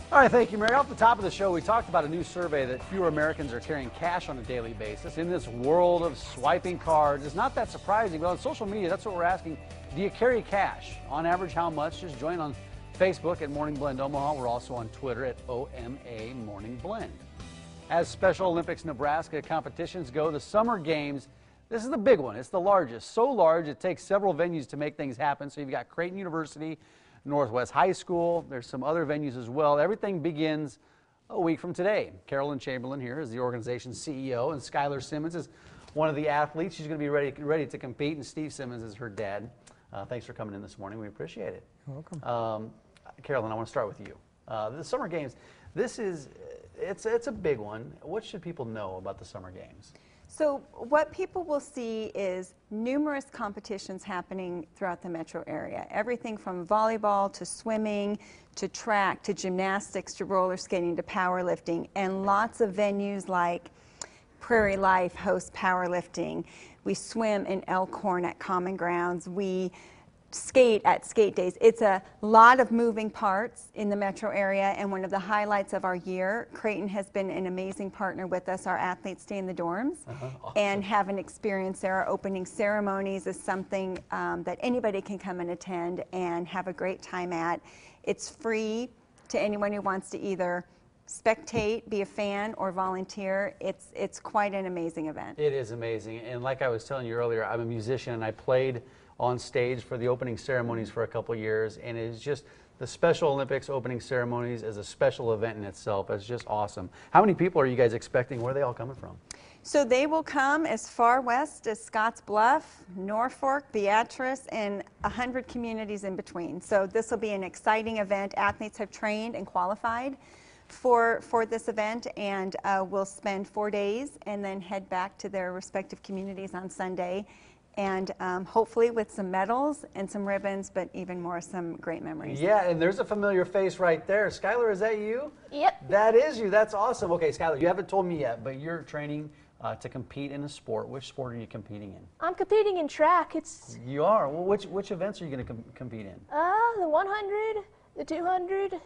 All right, thank you, Mary. Off the top of the show, we talked about a new survey that fewer Americans are carrying cash on a daily basis. In this world of swiping cards, it's not that surprising, but on social media, that's what we're asking. Do you carry cash? On average, how much? Just join on Facebook at Morning Blend Omaha. We're also on Twitter at OMA Morning Blend. As Special Olympics Nebraska competitions go, the Summer Games, this is the big one. It's the largest. So large, it takes several venues to make things happen. So you've got Creighton University, Northwest High School. There's some other venues as well. Everything begins a week from today. Carolyn Chamberlain here is the organization's CEO, and Skylar Simmons is one of the athletes. She's going to be ready to compete, and Steve Simmons is her dad. Thanks for coming in this morning. We appreciate it. You're welcome. Carolyn, I want to start with you. The Summer Games, it's a big one. What should people know about the Summer Games? So what people will see is numerous competitions happening throughout the metro area. Everything from volleyball to swimming to track to gymnastics to roller skating to powerlifting, and lots of venues like Prairie Life hosts powerlifting. We swim in Elkhorn at Common Grounds. We skate at skate days. It's a lot of moving parts in the metro area, and one of the highlights of our year, Creighton has been an amazing partner with us. Our athletes stay in the dorms Awesome. and have an experience there. Our opening ceremonies is something that anybody can come and attend and have a great time at. It's free to anyone who wants to either spectate, be a fan, or volunteer. It's quite an amazing event. It is amazing, and like I was telling you earlier, I'm a musician and I played on stage for the opening ceremonies for a couple years, and it's just the Special Olympics opening ceremonies is a special event in itself. It's just awesome. How many people are you guys expecting? Where are they all coming from? So they will come as far west as Scotts Bluff, Norfolk, Beatrice, and 100 communities in between. So this will be an exciting event. Athletes have trained and qualified for this event, and will spend 4 days and then head back to their respective communities on Sunday. And hopefully with some medals and some ribbons, but even more some great memories. Yeah, and there's a familiar face right there. Skylar, is that you? Yep. That is you. That's awesome. Okay, Skylar, you haven't told me yet, but you're training to compete in a sport. Which sport are you competing in? I'm competing in track. You are? Well, which events are you going to compete in? The 100, the 200,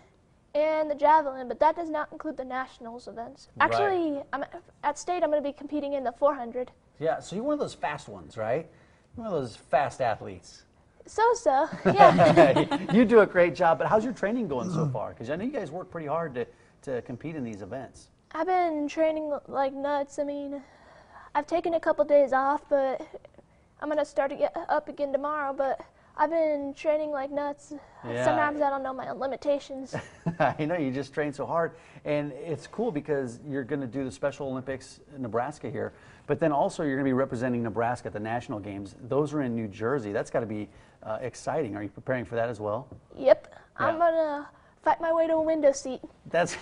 and the javelin, but that does not include the nationals events. Actually, Right. at state, I'm going to be competing in the 400. Yeah, so you're one of those fast ones, right? You're one of those fast athletes. So, yeah. You do a great job, but how's your training going so far? Because I know you guys work pretty hard to compete in these events. I've been training like nuts. I mean, I've taken a couple days off, but I'm going to start to get up again tomorrow, but I've been training like nuts. Yeah. Sometimes I don't know my own limitations. I know, you just train so hard, and it's cool because you're going to do the Special Olympics in Nebraska here, but then also you're going to be representing Nebraska at the National Games. Those are in New Jersey. That's got to be exciting. Are you preparing for that as well? Yep. Yeah. I'm going to fight my way to a window seat. That's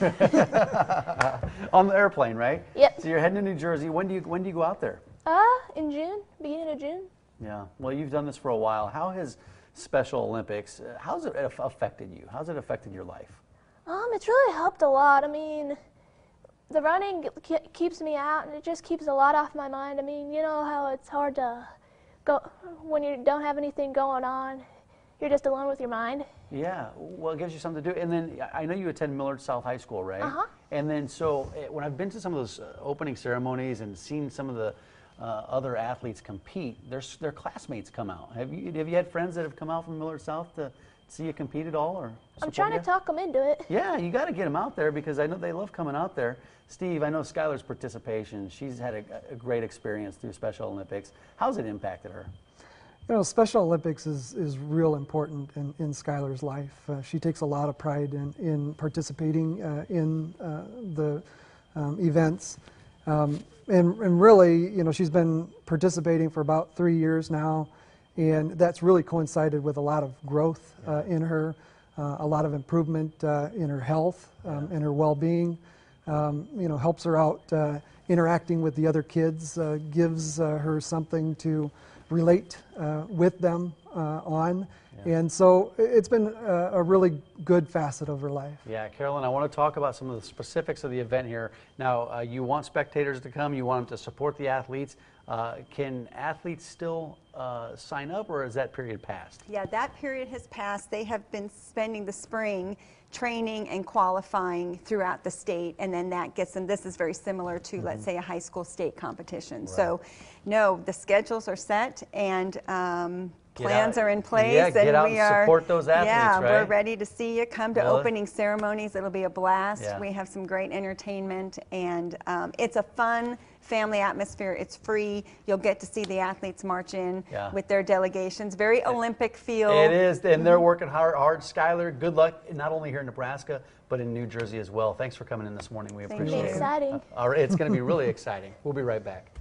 on the airplane, right? Yep. So you're heading to New Jersey. When do you go out there? In June, beginning of June. Yeah. Well, you've done this for a while. How has Special Olympics, how's it affected you? How's it affected your life? It's really helped a lot. I mean, the running keeps me out, and it just keeps a lot off my mind. I mean, you know how it's hard to go when you don't have anything going on. You're just alone with your mind. Yeah. Well, it gives you something to do. And then I know you attend Millard South High School, right? Uh-huh. And then so when I've been to some of those opening ceremonies and seen some of the other athletes compete, their classmates come out. Have you had friends that have come out from Millard South to see you compete at all? Or I'm trying to talk them into it. Yeah, you got to get them out there because I know they love coming out there. Steve, I know Skylar's participation. She's had a great experience through Special Olympics. How's it impacted her? You know, Special Olympics is real important in Skylar's life. She takes a lot of pride in participating in the events. And really, you know, she's been participating for about 3 years now, and that's really coincided with a lot of growth in her, a lot of improvement in her health, in her well-being. You know, helps her out interacting with the other kids, gives her something to relate with them on. And so it's been a really good facet of her life. Yeah, Carolyn, I want to talk about some of the specifics of the event here. Now, you want spectators to come, you want them to support the athletes. Can athletes still sign up, or is that period passed? Yeah, that period has passed. They have been spending the spring training and qualifying throughout the state, and then that gets them. This is very similar to, let's say, a high school state competition. Right. So, no, the schedules are set, and plans are in place. Yeah, and get out we and are, support those athletes, yeah, right? we're ready to see you. Come to Really? opening ceremonies. It'll be a blast. Yeah. We have some great entertainment, and it's a fun family atmosphere. It's free. You'll get to see the athletes march in with their delegations. Very Olympic feel. It is, and they're working hard. Skylar, good luck, not only here in Nebraska, but in New Jersey as well. Thanks for coming in this morning. We appreciate it. Exciting. It's going to be really exciting. We'll be right back.